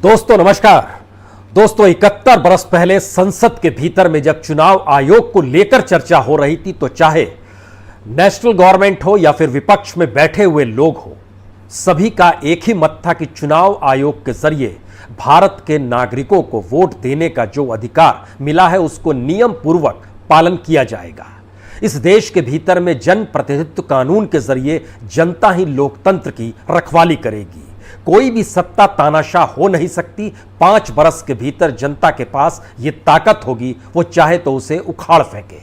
दोस्तों नमस्कार। दोस्तों 71 बरस पहले संसद के भीतर में जब चुनाव आयोग को लेकर चर्चा हो रही थी तो चाहे नेशनल गवर्नमेंट हो या फिर विपक्ष में बैठे हुए लोग हो, सभी का एक ही मत था कि चुनाव आयोग के जरिए भारत के नागरिकों को वोट देने का जो अधिकार मिला है उसको नियम पूर्वक पालन किया जाएगा। इस देश के भीतर में जन प्रतिनिधित्व कानून के जरिए जनता ही लोकतंत्र की रखवाली करेगी। कोई भी सत्ता तानाशाह हो नहीं सकती। 5 बरस के भीतर जनता के पास यह ताकत होगी, वो चाहे तो उसे उखाड़ फेंके।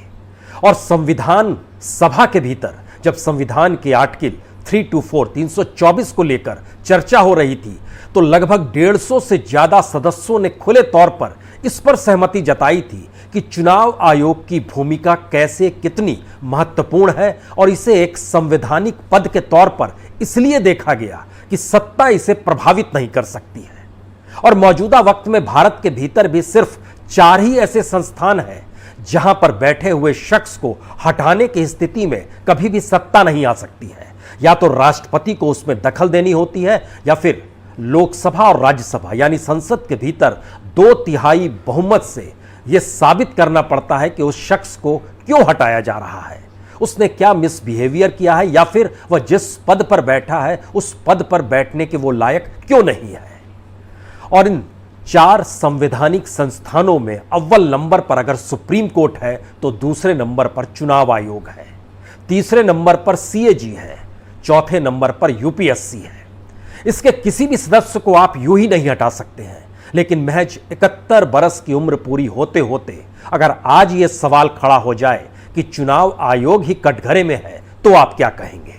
और संविधान सभा के भीतर जब संविधान के आर्टिकल 324 324 को लेकर चर्चा हो रही थी तो लगभग 150 से ज्यादा सदस्यों ने खुले तौर पर इस पर सहमति जताई थी कि चुनाव आयोग की भूमिका कैसे कितनी महत्वपूर्ण है और इसे एक संवैधानिक पद के तौर पर इसलिए देखा गया कि सत्ता इसे प्रभावित नहीं कर सकती है। और मौजूदा वक्त में भारत के भीतर भी सिर्फ 4 ही ऐसे संस्थान हैं जहां पर बैठे हुए शख्स को हटाने की स्थिति में कभी भी सत्ता नहीं आ सकती है। या तो राष्ट्रपति को उसमें दखल देनी होती है या फिर लोकसभा और राज्यसभा यानी संसद के भीतर 2/3 बहुमत से यह साबित करना पड़ता है कि उस शख्स को क्यों हटाया जा रहा है, उसने क्या मिसबिहेवियर किया है या फिर वह जिस पद पर बैठा है उस पद पर बैठने के वो लायक क्यों नहीं है। और इन 4 संवैधानिक संस्थानों में अव्वल नंबर पर अगर सुप्रीम कोर्ट है तो दूसरे नंबर पर चुनाव आयोग है, तीसरे नंबर पर सीएजी है, चौथे नंबर पर यूपीएससी है। इसके किसी भी सदस्य को आप यूं ही नहीं हटा सकते हैं। लेकिन महज 71 बरस की उम्र पूरी होते होते अगर आज यह सवाल खड़ा हो जाए कि चुनाव आयोग ही कटघरे में है तो आप क्या कहेंगे।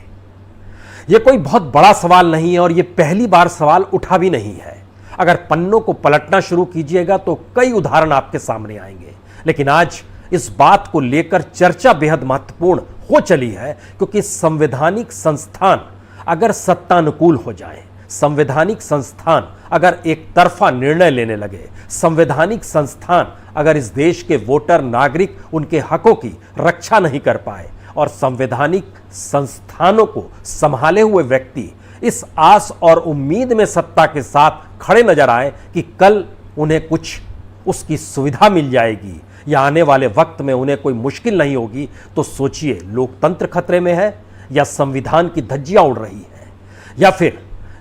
यह कोई बहुत बड़ा सवाल नहीं है और यह पहली बार सवाल उठा भी नहीं है। अगर पन्नों को पलटना शुरू कीजिएगा तो कई उदाहरण आपके सामने आएंगे। लेकिन आज इस बात को लेकर चर्चा बेहद महत्वपूर्ण हो चली है क्योंकि संवैधानिक संस्थान अगर सत्तानुकूल हो जाए, संवैधानिक संस्थान अगर एक तरफा निर्णय लेने लगे, संवैधानिक संस्थान अगर इस देश के वोटर नागरिक उनके हकों की रक्षा नहीं कर पाए और संवैधानिक संस्थानों को संभाले हुए व्यक्ति इस आस और उम्मीद में सत्ता के साथ खड़े नजर आए कि कल उन्हें कुछ उसकी सुविधा मिल जाएगी या आने वाले वक्त में उन्हें कोई मुश्किल नहीं होगी, तो सोचिए लोकतंत्र खतरे में है या संविधान की धज्जियां उड़ रही है या फिर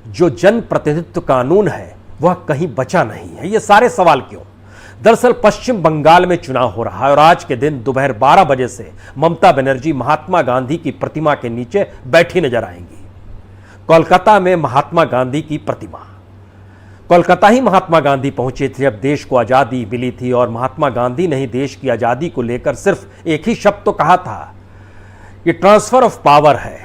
जो जन प्रतिनिधित्व कानून है वह कहीं बचा नहीं है। ये सारे सवाल क्यों? दरअसल पश्चिम बंगाल में चुनाव हो रहा है और आज के दिन दोपहर 12 बजे से ममता बनर्जी महात्मा गांधी की प्रतिमा के नीचे बैठी नजर आएंगी। कोलकाता में महात्मा गांधी की प्रतिमा, कोलकाता ही महात्मा गांधी पहुंचे थे जब देश को आजादी मिली थी और महात्मा गांधी ने ही देश की आजादी को लेकर सिर्फ एक ही शब्द तो कहा था, ये ट्रांसफर ऑफ पावर है,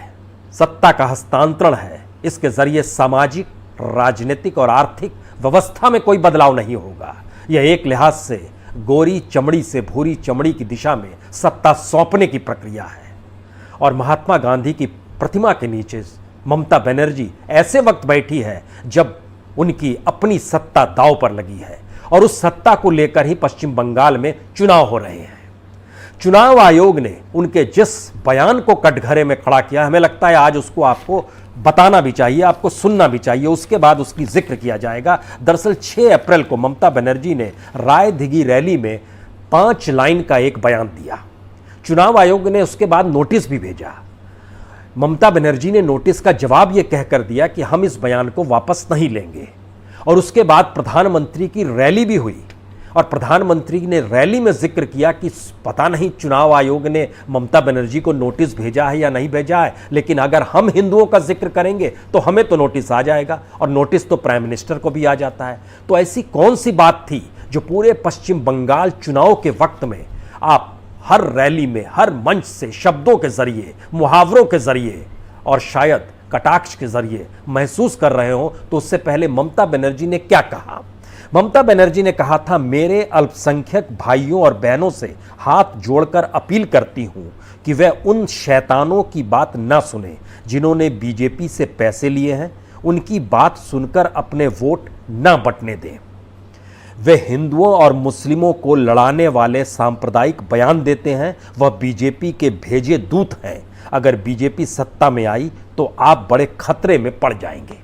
सत्ता का हस्तांतरण है, इसके जरिए सामाजिक, राजनीतिक और आर्थिक व्यवस्था में कोई बदलाव नहीं होगा। यह एक लिहाज से गोरी चमड़ी से भूरी चमड़ी की दिशा में सत्ता सौंपने की प्रक्रिया है। और महात्मा गांधी की प्रतिमा के नीचे ममता बनर्जी ऐसे वक्त बैठी है जब उनकी अपनी सत्ता दांव पर लगी है और उस सत्ता को लेकर ही पश्चिम बंगाल में चुनाव हो रहे हैं। चुनाव आयोग ने उनके जिस बयान को कटघरे में खड़ा किया, हमें लगता है आज उसको आपको बताना भी चाहिए, आपको सुनना भी चाहिए, उसके बाद उसकी जिक्र किया जाएगा। दरअसल 6 अप्रैल को ममता बनर्जी ने राय दिघी रैली में 5 लाइन का एक बयान दिया। चुनाव आयोग ने उसके बाद नोटिस भी भेजा। ममता बनर्जी ने नोटिस का जवाब यह कहकर दिया कि हम इस बयान को वापस नहीं लेंगे। और उसके बाद प्रधानमंत्री की रैली भी हुई और प्रधानमंत्री ने रैली में जिक्र किया कि पता नहीं चुनाव आयोग ने ममता बनर्जी को नोटिस भेजा है या नहीं भेजा है, लेकिन अगर हम हिंदुओं का जिक्र करेंगे तो हमें तो नोटिस आ जाएगा और नोटिस तो प्राइम मिनिस्टर को भी आ जाता है। तो ऐसी कौन सी बात थी जो पूरे पश्चिम बंगाल चुनाव के वक्त में आप हर रैली में, हर मंच से शब्दों के जरिए, मुहावरों के जरिए और शायद कटाक्ष के जरिए महसूस कर रहे हो? तो उससे पहले ममता बनर्जी ने क्या कहा? ममता बनर्जी ने कहा था, मेरे अल्पसंख्यक भाइयों और बहनों से हाथ जोड़कर अपील करती हूं कि वे उन शैतानों की बात ना सुने जिन्होंने बीजेपी से पैसे लिए हैं, उनकी बात सुनकर अपने वोट ना बंटने दें। वे हिंदुओं और मुस्लिमों को लड़ाने वाले सांप्रदायिक बयान देते हैं, वह बीजेपी के भेजे दूत हैं। अगर बीजेपी सत्ता में आई तो आप बड़े खतरे में पड़ जाएंगे।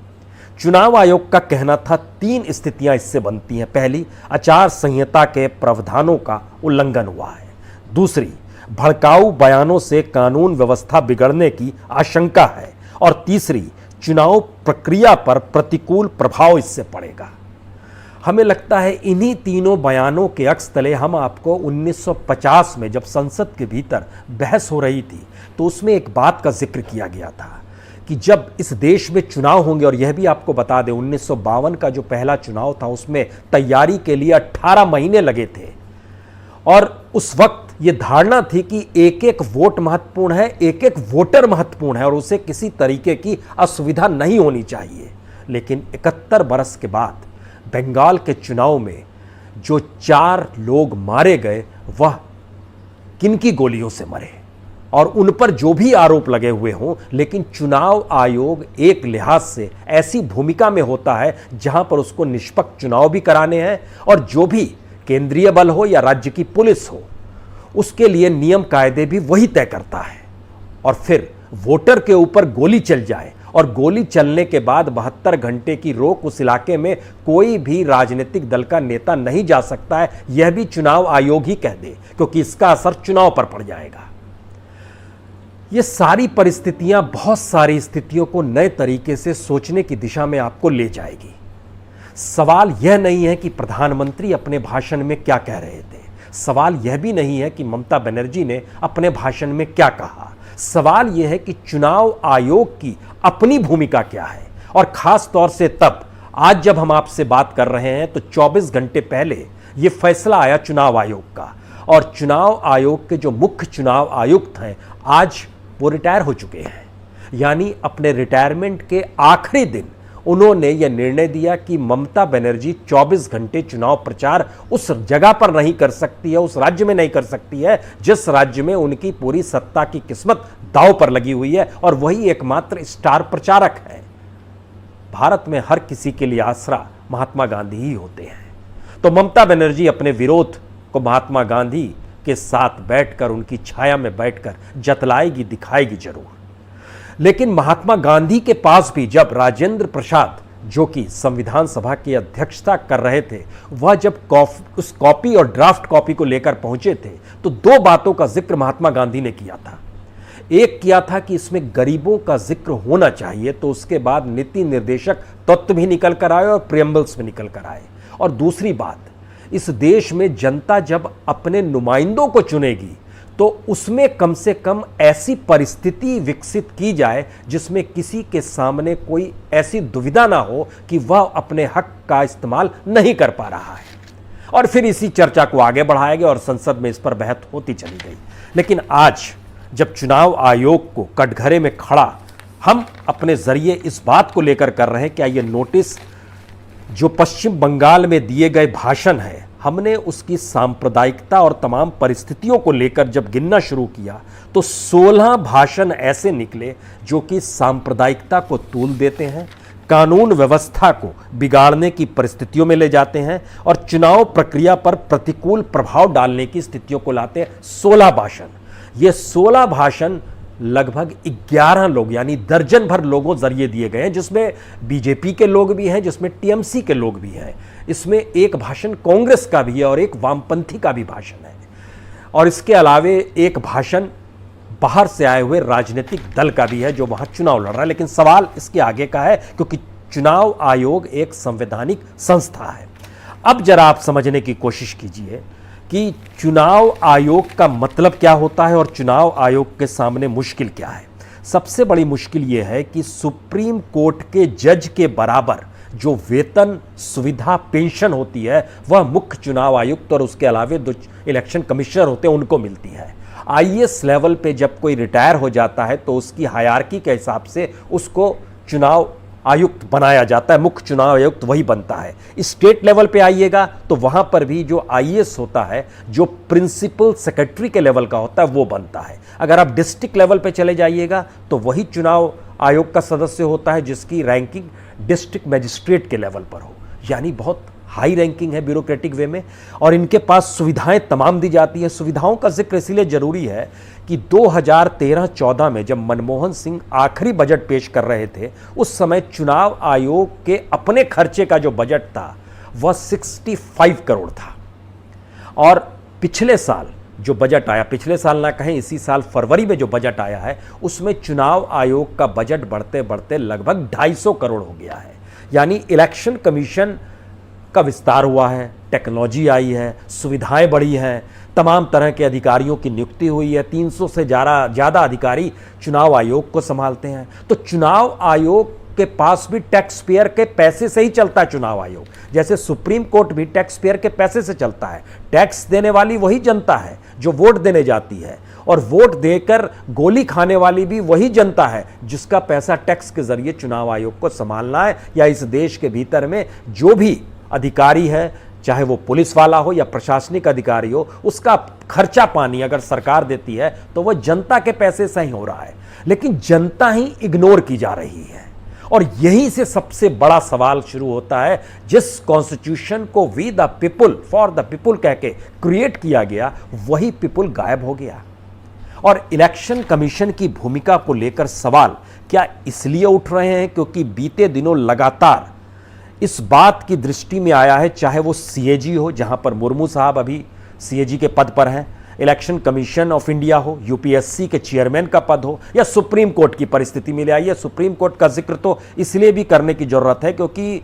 चुनाव आयोग का कहना था 3 स्थितियां इससे बनती हैं। पहली, आचार संहिता के प्रावधानों का उल्लंघन हुआ है। दूसरी, भड़काऊ बयानों से कानून व्यवस्था बिगड़ने की आशंका है। और तीसरी, चुनाव प्रक्रिया पर प्रतिकूल प्रभाव इससे पड़ेगा। हमें लगता है इन्हीं तीनों बयानों के अक्स तले हम आपको 1950 में जब संसद के भीतर बहस हो रही थी तो उसमें एक बात का जिक्र किया गया था कि जब इस देश में चुनाव होंगे, और यह भी आपको बता दें 1952 का जो पहला चुनाव था उसमें तैयारी के लिए 18 महीने लगे थे, और उस वक्त यह धारणा थी कि एक एक वोट महत्वपूर्ण है, एक एक वोटर महत्वपूर्ण है और उसे किसी तरीके की असुविधा नहीं होनी चाहिए। लेकिन 71 बरस के बाद बंगाल के चुनाव में जो 4 लोग मारे गए वह किनकी गोलियों से मरे, और उन पर जो भी आरोप लगे हुए हों, लेकिन चुनाव आयोग एक लिहाज से ऐसी भूमिका में होता है जहां पर उसको निष्पक्ष चुनाव भी कराने हैं, और जो भी केंद्रीय बल हो या राज्य की पुलिस हो उसके लिए नियम कायदे भी वही तय करता है। और फिर वोटर के ऊपर गोली चल जाए और गोली चलने के बाद 72 घंटे की रोक, उस इलाके में कोई भी राजनीतिक दल का नेता नहीं जा सकता है, यह भी चुनाव आयोग ही कह दे, क्योंकि इसका असर चुनाव पर पड़ जाएगा। ये सारी परिस्थितियां बहुत सारी स्थितियों को नए तरीके से सोचने की दिशा में आपको ले जाएगी। सवाल यह नहीं है कि प्रधानमंत्री अपने भाषण में क्या कह रहे थे, सवाल यह भी नहीं है कि ममता बनर्जी ने अपने भाषण में क्या कहा, सवाल यह है कि चुनाव आयोग की अपनी भूमिका क्या है। और खास तौर से तब, आज जब हम आपसे बात कर रहे हैं तो 24 घंटे पहले यह फैसला आया चुनाव आयोग का, और चुनाव आयोग के जो मुख्य चुनाव आयुक्त हैं आज वो रिटायर हो चुके हैं। यानी अपने रिटायरमेंट के आखिरी दिन उन्होंने यह निर्णय दिया कि ममता बनर्जी 24 घंटे चुनाव प्रचार उस जगह पर नहीं कर सकती है, उस राज्य में नहीं कर सकती है जिस राज्य में उनकी पूरी सत्ता की किस्मत दांव पर लगी हुई है, और वही एकमात्र स्टार प्रचारक है। भारत में हर किसी के लिए आसरा महात्मा गांधी ही होते हैं, तो ममता बनर्जी अपने विरोध को महात्मा गांधी के साथ बैठकर, उनकी छाया में बैठकर जतलाएगी, दिखाएगी जरूर। लेकिन महात्मा गांधी के पास भी जब राजेंद्र प्रसाद, जो कि संविधान सभा की अध्यक्षता कर रहे थे, वह जब उस कॉपी और ड्राफ्ट कॉपी को लेकर पहुंचे थे तो 2 बातों का जिक्र महात्मा गांधी ने किया था। एक किया था कि इसमें गरीबों का जिक्र होना चाहिए, तो उसके बाद नीति निर्देशक तत्व भी निकल कर आए और प्रियम्बल्स में निकल कर आए। और दूसरी बात, इस देश में जनता जब अपने नुमाइंदों को चुनेगी तो उसमें कम से कम ऐसी परिस्थिति विकसित की जाए जिसमें किसी के सामने कोई ऐसी दुविधा ना हो कि वह अपने हक का इस्तेमाल नहीं कर पा रहा है। और फिर इसी चर्चा को आगे बढ़ाया गया और संसद में इस पर बहस होती चली गई। लेकिन आज जब चुनाव आयोग को कटघरे में खड़ा हम अपने जरिए इस बात को लेकर कर रहे हैं, क्या ये नोटिस जो पश्चिम बंगाल में दिए गए भाषण है, हमने उसकी सांप्रदायिकता और तमाम परिस्थितियों को लेकर जब गिनना शुरू किया तो 16 भाषण ऐसे निकले जो कि सांप्रदायिकता को तूल देते हैं, कानून व्यवस्था को बिगाड़ने की परिस्थितियों में ले जाते हैं और चुनाव प्रक्रिया पर प्रतिकूल प्रभाव डालने की स्थितियों को लाते हैं। 16 भाषण, ये 16 भाषण लगभग 11 लोग यानी दर्जन भर लोगों जरिए दिए गए हैं, जिसमें बीजेपी के लोग भी हैं, जिसमें टीएमसी के लोग भी हैं। इसमें एक भाषण कांग्रेस का भी है और एक वामपंथी का भी भाषण है, और इसके अलावे एक भाषण बाहर से आए हुए राजनीतिक दल का भी है जो वहां चुनाव लड़ रहा है। लेकिन सवाल इसके आगे का है, क्योंकि चुनाव आयोग एक संवैधानिक संस्था है। अब जरा आप समझने की कोशिश कीजिए कि चुनाव आयोग का मतलब क्या होता है और चुनाव आयोग के सामने मुश्किल क्या है। सबसे बड़ी मुश्किल यह है कि सुप्रीम कोर्ट के जज के बराबर जो वेतन, सुविधा, पेंशन होती है वह मुख्य चुनाव आयुक्त और उसके अलावे 2 इलेक्शन कमिश्नर होते हैं उनको मिलती है। आईएएस लेवल पे जब कोई रिटायर हो जाता है तो उसकी हायरार्की के हिसाब से उसको चुनाव आयुक्त बनाया जाता है, मुख्य चुनाव आयुक्त वही बनता है। स्टेट लेवल पे आइएगा तो वहां पर भी जो आईएएस होता है, जो प्रिंसिपल सेक्रेटरी के लेवल का होता है वो बनता है। अगर आप डिस्ट्रिक्ट लेवल पे चले जाइएगा तो वही चुनाव आयोग का सदस्य होता है जिसकी रैंकिंग डिस्ट्रिक्ट मजिस्ट्रेट के लेवल पर हो। यानी बहुत हाई रैंकिंग है ब्यूरोक्रेटिक वे में, और इनके पास सुविधाएं तमाम दी जाती हैं। सुविधाओं का जिक्र इसलिए जरूरी है कि 2013-14 में जब मनमोहन सिंह आखिरी बजट पेश कर रहे थे, उस समय चुनाव आयोग के अपने खर्चे का जो बजट था वह 65 करोड़ था। और पिछले साल जो बजट आया, पिछले साल ना कहें इसी साल फरवरी में जो बजट आया है, उसमें चुनाव आयोग का बजट बढ़ते बढ़ते लगभग 250 करोड़ हो गया है। यानी इलेक्शन कमीशन का विस्तार हुआ है, टेक्नोलॉजी आई है, सुविधाएं बढ़ी हैं, तमाम तरह के अधिकारियों की नियुक्ति हुई है, 300 से ज़्यादा अधिकारी चुनाव आयोग को संभालते हैं। तो चुनाव आयोग के पास भी टैक्स पेयर के पैसे से ही चलता है चुनाव आयोग, जैसे सुप्रीम कोर्ट भी टैक्स पेयर के पैसे से चलता है। टैक्स देने वाली वही जनता है जो वोट देने जाती है, और वोट देकर गोली खाने वाली भी वही जनता है जिसका पैसा टैक्स के जरिए चुनाव आयोग को संभालना है, या इस देश के भीतर में जो भी अधिकारी है, चाहे वो पुलिस वाला हो या प्रशासनिक अधिकारी हो, उसका खर्चा पानी अगर सरकार देती है तो वह जनता के पैसे से ही हो रहा है। लेकिन जनता ही इग्नोर की जा रही है, और यहीं से सबसे बड़ा सवाल शुरू होता है। जिस कॉन्स्टिट्यूशन को we the people for the people कह के क्रिएट किया गया, वही पीपुल गायब हो गया। और इलेक्शन कमीशन की भूमिका को लेकर सवाल क्या इसलिए उठ रहे हैं क्योंकि बीते दिनों लगातार इस बात की दृष्टि में आया है, चाहे वो सीएजी हो, जहां पर मुर्मू साहब अभी सीएजी के पद पर हैं, इलेक्शन कमीशन ऑफ इंडिया हो, यूपीएससी के चेयरमैन का पद हो, या सुप्रीम कोर्ट की परिस्थिति मिले आई है। सुप्रीम कोर्ट का जिक्र तो इसलिए भी करने की जरूरत है क्योंकि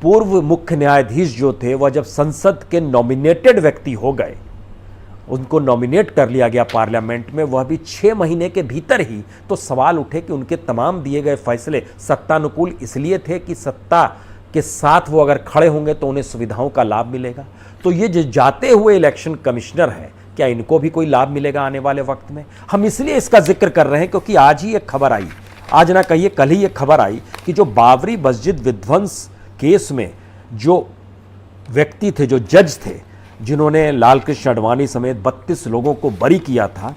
पूर्व मुख्य न्यायाधीश जो थे वह जब संसद के नॉमिनेटेड व्यक्ति हो गए, उनको नॉमिनेट कर लिया गया पार्लियामेंट में, वह भी 6 महीने के भीतर ही, तो सवाल उठे कि उनके तमाम दिए गए फैसले सत्तानुकूल इसलिए थे कि सत्ता के साथ वो अगर खड़े होंगे तो उन्हें सुविधाओं का लाभ मिलेगा। तो ये जो जाते हुए इलेक्शन कमिश्नर हैं, क्या इनको भी कोई लाभ मिलेगा आने वाले वक्त में? हम इसलिए इसका जिक्र कर रहे हैं क्योंकि आज ही एक खबर आई, आज ना कहिए कल ही एक खबर आई कि जो बाबरी मस्जिद विध्वंस केस में जो व्यक्ति थे, जो जज थे, जिन्होंने लाल कृष्ण आडवाणी समेत 32 लोगों को बरी किया था,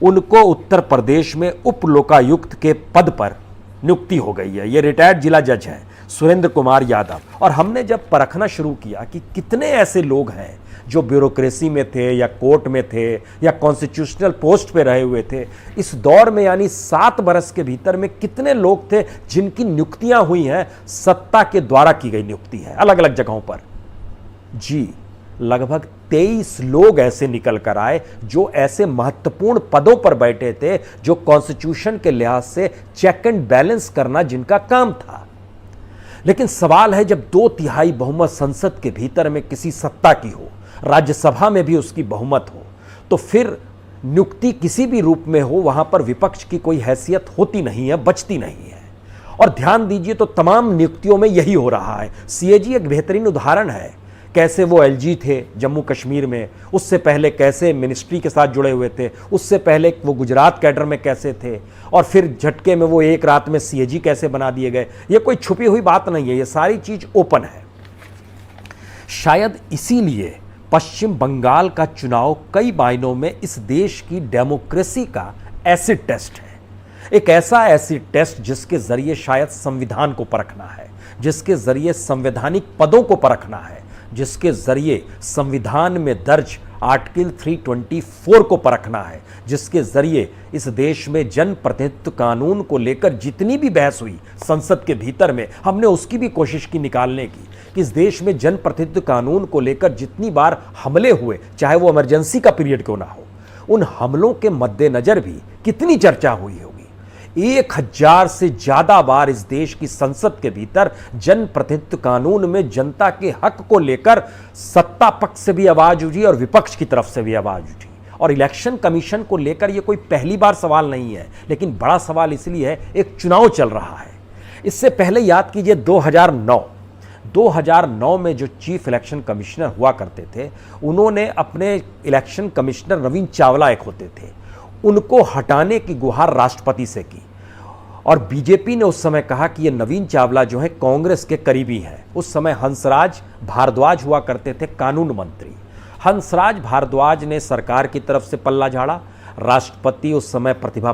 उनको उत्तर प्रदेश में उप लोकायुक्त के पद पर नियुक्ति हो गई है। ये रिटायर्ड जिला जज हैं सुरेंद्र कुमार यादव। और हमने जब परखना शुरू किया कि कितने ऐसे लोग हैं जो ब्यूरोक्रेसी में थे या कोर्ट में थे या कॉन्स्टिट्यूशनल पोस्ट पे रहे हुए थे, इस दौर में यानी 7 बरस के भीतर में कितने लोग थे जिनकी नियुक्तियां हुई हैं, सत्ता के द्वारा की गई नियुक्ति है अलग अलग जगहों पर। जी, लगभग 23 लोग ऐसे निकल कर आए जो ऐसे महत्वपूर्ण पदों पर बैठे थे, जो कॉन्स्टिट्यूशन के लिहाज से चेक एंड बैलेंस करना जिनका काम था। लेकिन सवाल है, जब 2/3 बहुमत संसद के भीतर में किसी सत्ता की हो, राज्यसभा में भी उसकी बहुमत हो, तो फिर नियुक्ति किसी भी रूप में हो, वहां पर विपक्ष की कोई हैसियत होती नहीं है, बचती नहीं है। और ध्यान दीजिए तो तमाम नियुक्तियों में यही हो रहा है। सीएजी एक बेहतरीन उदाहरण है, कैसे वो एलजी थे जम्मू कश्मीर में, उससे पहले कैसे मिनिस्ट्री के साथ जुड़े हुए थे, उससे पहले वो गुजरात कैडर में कैसे थे, और फिर झटके में वो एक रात में सीएजी कैसे बना दिए गए। ये कोई छुपी हुई बात नहीं है, ये सारी चीज ओपन है। शायद इसीलिए पश्चिम बंगाल का चुनाव कई मायनों में इस देश की डेमोक्रेसी का एसिड टेस्ट है। एक ऐसा एसिड टेस्ट जिसके जरिए शायद संविधान को परखना है, जिसके जरिए संवैधानिक पदों को परखना है, जिसके जरिए संविधान में दर्ज आर्टिकल 324 को परखना है, जिसके जरिए इस देश में जन प्रतिनिधित्व कानून को लेकर जितनी भी बहस हुई संसद के भीतर में, हमने उसकी भी कोशिश की निकालने की कि इस देश में जन प्रतिनिधित्व कानून को लेकर जितनी बार हमले हुए, चाहे वो इमरजेंसी का पीरियड क्यों ना हो, उन हमलों के मद्देनजर भी कितनी चर्चा हुई होगी। 1000 से ज्यादा बार इस देश की संसद के भीतर जन प्रतिनिधित्व कानून में जनता के हक को लेकर सत्ता पक्ष से भी आवाज उठी और विपक्ष की तरफ से भी आवाज उठी। और इलेक्शन कमीशन को लेकर यह कोई पहली बार सवाल नहीं है, लेकिन बड़ा सवाल इसलिए है, एक चुनाव चल रहा है। इससे पहले याद कीजिए 2009 में जो चीफ इलेक्शन कमिश्नर हुआ करते थे, उन्होंने अपने इलेक्शन कमिश्नर नवीन चावला एक होते थे, उनको हटाने की गुहार राष्ट्रपति से की। और बीजेपी ने उस समय कहा कि ये नवीन चावला जो है कांग्रेस के करीबी हैं। उस समय हंसराज भारद्वाज हुआ करते थे कानून मंत्री। हंसराज भारद्वाज ने सरकार की तरफ से पल्ला झाड़ा, राष्ट्रपति उस समय प्रतिभा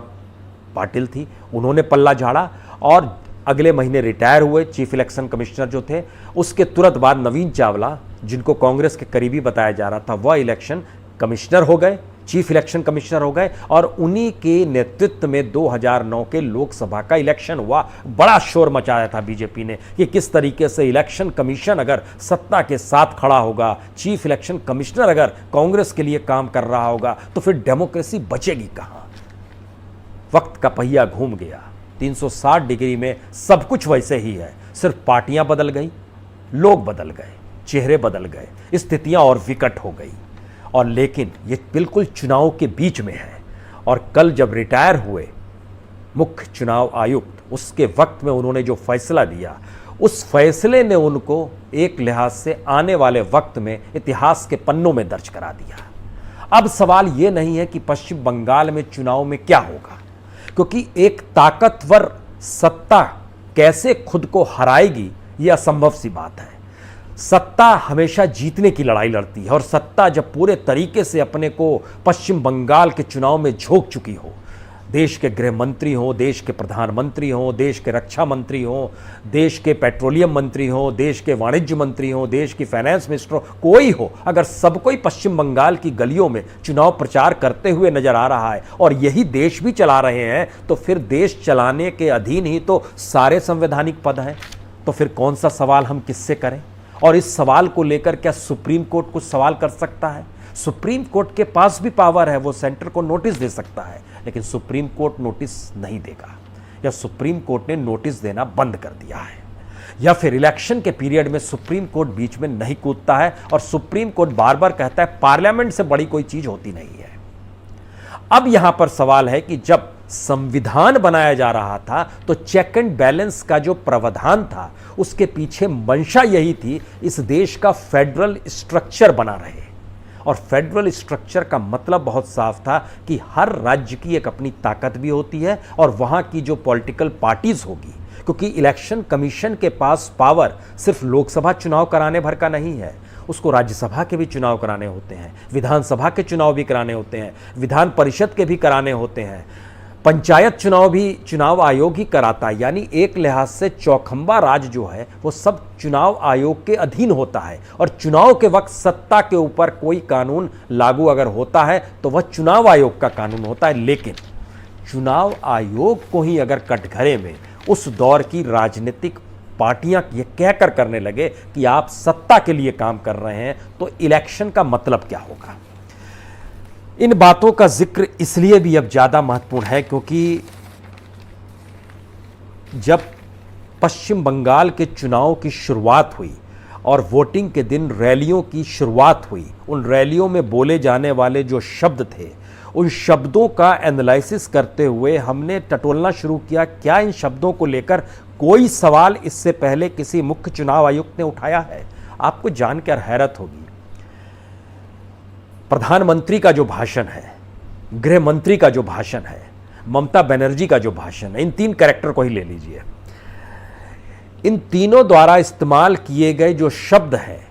पाटिल थी, उन्होंने पल्ला झाड़ा, और अगले महीने रिटायर हुए चीफ इलेक्शन कमिश्नर जो थे। उसके तुरंत बाद नवीन चावला, जिनको कांग्रेस के करीबी बताया जा रहा था, वह इलेक्शन कमिश्नर हो गए, चीफ इलेक्शन कमिश्नर हो गए। और उन्हीं के नेतृत्व में 2009 के लोकसभा का इलेक्शन हुआ। बड़ा शोर मचाया था बीजेपी ने कि किस तरीके से इलेक्शन कमीशन अगर सत्ता के साथ खड़ा होगा, चीफ इलेक्शन कमिश्नर अगर कांग्रेस के लिए काम कर रहा होगा, तो फिर डेमोक्रेसी बचेगी कहां। वक्त का पहिया घूम गया। 360 डिग्री में सब कुछ वैसे ही है, सिर्फ पार्टियां बदल गई, लोग बदल गए, चेहरे बदल गए, स्थितियां और विकट हो गई। और लेकिन ये बिल्कुल चुनाव के बीच में है। और कल जब रिटायर हुए मुख्य चुनाव आयुक्त, उसके वक्त में उन्होंने जो फैसला दिया, उस फैसले ने उनको एक लिहाज से आने वाले वक्त में इतिहास के पन्नों में दर्ज करा दिया। अब सवाल ये नहीं है कि पश्चिम बंगाल में चुनाव में क्या होगा, क्योंकि एक ताकतवर सत्ता कैसे खुद को हराएगी, यह असंभव सी बात है। सत्ता हमेशा जीतने की लड़ाई लड़ती है, और सत्ता जब पूरे तरीके से अपने को पश्चिम बंगाल के चुनाव में झोंक चुकी हो, देश के गृह मंत्री हो, देश के प्रधानमंत्री हो, देश के रक्षा मंत्री हो, देश के पेट्रोलियम मंत्री हो, देश के वाणिज्य मंत्री हो, देश की फाइनेंस मिनिस्टर हो, कोई हो, अगर सब कोई पश्चिम बंगाल की गलियों में चुनाव प्रचार करते हुए नजर आ रहा है और यही देश भी चला रहे हैं, तो फिर देश चलाने के अधीन ही तो सारे संवैधानिक पद हैं। तो फिर कौन सा सवाल हम किससे करें? और इस सवाल को लेकर क्या सुप्रीम कोर्ट कुछ सवाल कर सकता है? सुप्रीम कोर्ट के पास भी पावर है, वो सेंटर को नोटिस दे सकता है, लेकिन सुप्रीम कोर्ट नोटिस नहीं देगा, या सुप्रीम कोर्ट ने नोटिस देना बंद कर दिया है, या फिर इलेक्शन के पीरियड में सुप्रीम कोर्ट बीच में नहीं कूदता है। और सुप्रीम कोर्ट बार बार कहता है पार्लियामेंट से बड़ी कोई चीज होती नहीं है। अब यहां पर सवाल है कि जब संविधान बनाया जा रहा था तो चेक एंड बैलेंस का जो प्रावधान था, उसके पीछे मंशा यही थी, इस देश का फेडरल स्ट्रक्चर बना रहे। और फेडरल स्ट्रक्चर का मतलब बहुत साफ था कि हर राज्य की एक अपनी ताकत भी होती है, और वहां की जो पॉलिटिकल पार्टीज होगी, क्योंकि इलेक्शन कमीशन के पास पावर सिर्फ लोकसभा चुनाव कराने भर का नहीं है, उसको राज्यसभा के भी चुनाव कराने होते हैं, विधानसभा के चुनाव भी कराने होते हैं, विधान परिषद के भी कराने होते हैं, पंचायत चुनाव भी चुनाव आयोग ही कराता है। यानी एक लिहाज से चौखंबा राज जो है वो सब चुनाव आयोग के अधीन होता है। और चुनाव के वक्त सत्ता के ऊपर कोई कानून लागू अगर होता है तो वह चुनाव आयोग का कानून होता है। लेकिन चुनाव आयोग को ही अगर कटघरे में उस दौर की राजनीतिक पार्टियां ये कहकर करने लगे कि आप सत्ता के लिए काम कर रहे हैं, तो इलेक्शन का मतलब क्या होगा? इन बातों का जिक्र इसलिए भी अब ज्यादा महत्वपूर्ण है क्योंकि जब पश्चिम बंगाल के चुनाव की शुरुआत हुई और वोटिंग के दिन रैलियों की शुरुआत हुई, उन रैलियों में बोले जाने वाले जो शब्द थे, उन शब्दों का एनालिसिस करते हुए हमने टटोलना शुरू किया, क्या इन शब्दों को लेकर कोई सवाल इससे पहले किसी मुख्य चुनाव आयुक्त ने उठाया है? आपको जानकर हैरत होगी, प्रधानमंत्री का जो भाषण है, गृह मंत्री का जो भाषण है, ममता बनर्जी का जो भाषण है, इन तीन कैरेक्टर को ही ले लीजिए, इन तीनों द्वारा इस्तेमाल किए गए जो शब्द हैं,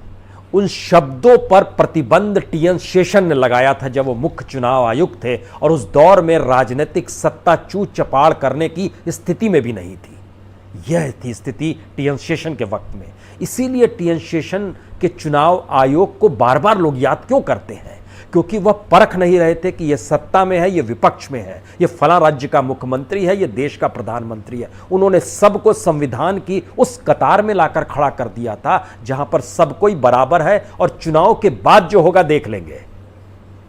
उन शब्दों पर प्रतिबंध टीएन शेषन ने लगाया था जब वो मुख्य चुनाव आयुक्त थे, और उस दौर में राजनीतिक सत्ता चूत चपाड़ करने की स्थिति में भी नहीं थी। यह थी स्थिति टीएन शेषन के वक्त में। इसीलिए टीएन शेषन के चुनाव आयोग को बार बार लोग याद क्यों करते हैं? क्योंकि वह परख नहीं रहे थे कि यह सत्ता में है, यह विपक्ष में है, यह फला राज्य का मुख्यमंत्री है, यह देश का प्रधानमंत्री है। उन्होंने सबको संविधान की उस कतार में लाकर खड़ा कर दिया था जहां पर सब कोई बराबर है, और चुनाव के बाद जो होगा देख लेंगे।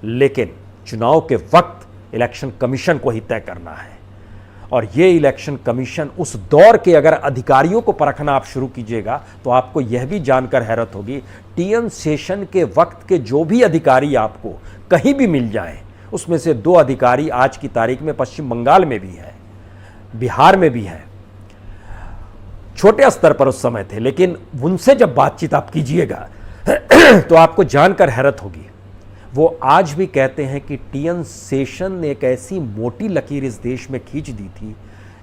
लेकिन चुनाव के वक्त इलेक्शन कमीशन को ही तय करना है, और ये इलेक्शन कमीशन उस दौर के अगर अधिकारियों को परखना आप शुरू कीजिएगा तो आपको यह भी जानकर हैरत होगी, टीएन शेषन के वक्त के जो भी अधिकारी आपको कहीं भी मिल जाएं, उसमें से 2 अधिकारी आज की तारीख में पश्चिम बंगाल में भी है, बिहार में भी है, छोटे स्तर पर उस समय थे, लेकिन उनसे जब बातचीत आप कीजिएगा तो आपको जानकर हैरत होगी। वो आज भी कहते हैं कि टीएन शेषन ने एक ऐसी मोटी लकीर इस देश में खींच दी थी,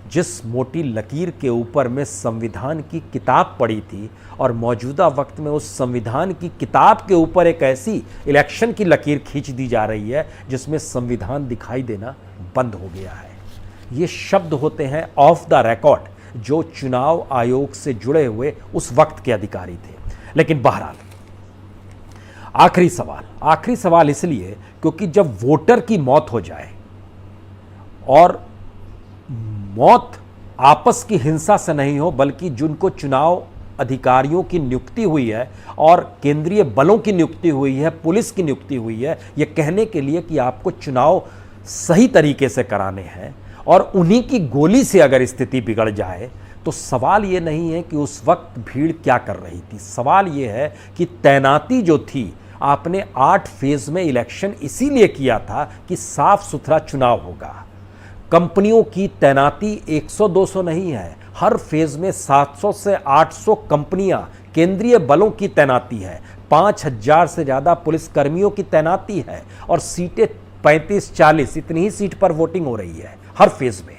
जिस मोटी लकीर के ऊपर में संविधान की किताब पड़ी थी, और मौजूदा वक्त में उस संविधान की किताब के ऊपर एक ऐसी इलेक्शन की लकीर खींच दी जा रही है जिसमें संविधान दिखाई देना बंद हो गया है। ये शब्द होते हैं ऑफ द रिकॉर्ड, जो चुनाव आयोग से जुड़े हुए उस वक्त के अधिकारी थे। लेकिन बहरहाल आखिरी सवाल इसलिए क्योंकि जब वोटर की मौत हो जाए और मौत आपस की हिंसा से नहीं हो बल्कि जिनको चुनाव अधिकारियों की नियुक्ति हुई है और केंद्रीय बलों की नियुक्ति हुई है, पुलिस की नियुक्ति हुई है, यह कहने के लिए कि आपको चुनाव सही तरीके से कराने हैं और उन्हीं की गोली से अगर स्थिति बिगड़ जाए तो सवाल ये नहीं है कि उस वक्त भीड़ क्या कर रही थी। सवाल ये है कि तैनाती जो थी, आपने 8 फेज में इलेक्शन इसीलिए किया था कि साफ सुथरा चुनाव होगा। कंपनियों की तैनाती 100-200 नहीं है, हर फेज में 700 से 800 कंपनियां, केंद्रीय बलों की तैनाती है, 5000 से ज़्यादा पुलिसकर्मियों की तैनाती है और सीटें 35-40 इतनी ही सीट पर वोटिंग हो रही है हर फेज में।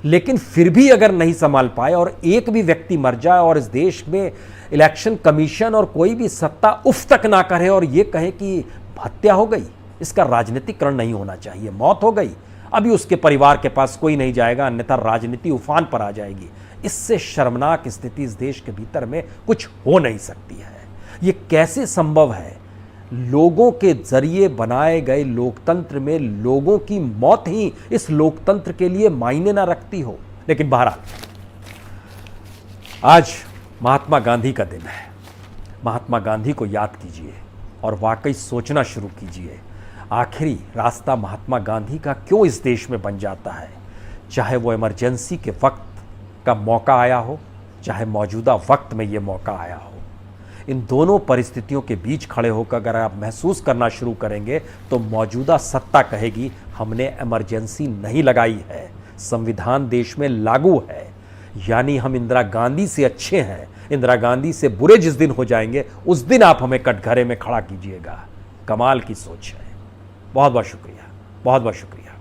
लेकिन फिर भी अगर नहीं संभाल पाए और एक भी व्यक्ति मर जाए और इस देश में इलेक्शन कमीशन और कोई भी सत्ता उफ तक ना करे और ये कहे कि हत्या हो गई, इसका राजनीतिकरण नहीं होना चाहिए। मौत हो गई, अभी उसके परिवार के पास कोई नहीं जाएगा, अन्यथा राजनीति उफान पर आ जाएगी। इससे शर्मनाक स्थिति इस देश के भीतर में कुछ हो नहीं सकती है। ये कैसे संभव है? लोगों के जरिए बनाए गए लोकतंत्र में लोगों की मौत ही इस लोकतंत्र के लिए मायने ना रखती हो। लेकिन बहरहाल आज महात्मा गांधी का दिन है। महात्मा गांधी को याद कीजिए और वाकई सोचना शुरू कीजिए, आखिरी रास्ता महात्मा गांधी का क्यों इस देश में बन जाता है। चाहे वो इमरजेंसी के वक्त का मौका आया हो, चाहे मौजूदा वक्त में ये मौका आया हो, इन दोनों परिस्थितियों के बीच खड़े होकर अगर आप महसूस करना शुरू करेंगे तो मौजूदा सत्ता कहेगी हमने इमरजेंसी नहीं लगाई है, संविधान देश में लागू है, यानी हम इंदिरा गांधी से अच्छे हैं। इंदिरा गांधी से बुरे जिस दिन हो जाएंगे उस दिन आप हमें कटघरे में खड़ा कीजिएगा। कमाल की सोच है। बहुत बहुत शुक्रिया, बहुत बहुत शुक्रिया।